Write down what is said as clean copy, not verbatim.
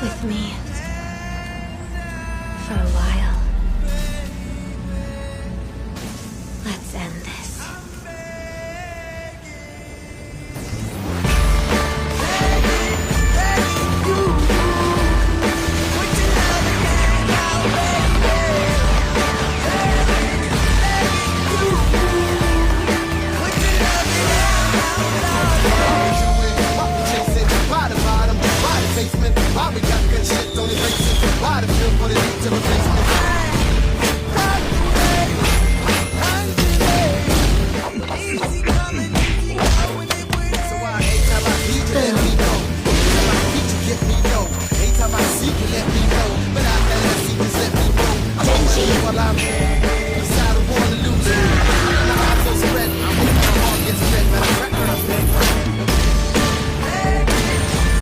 with me for a while. Let's end this. Why we got good shit, don't erase it. Why the feel for the need to replace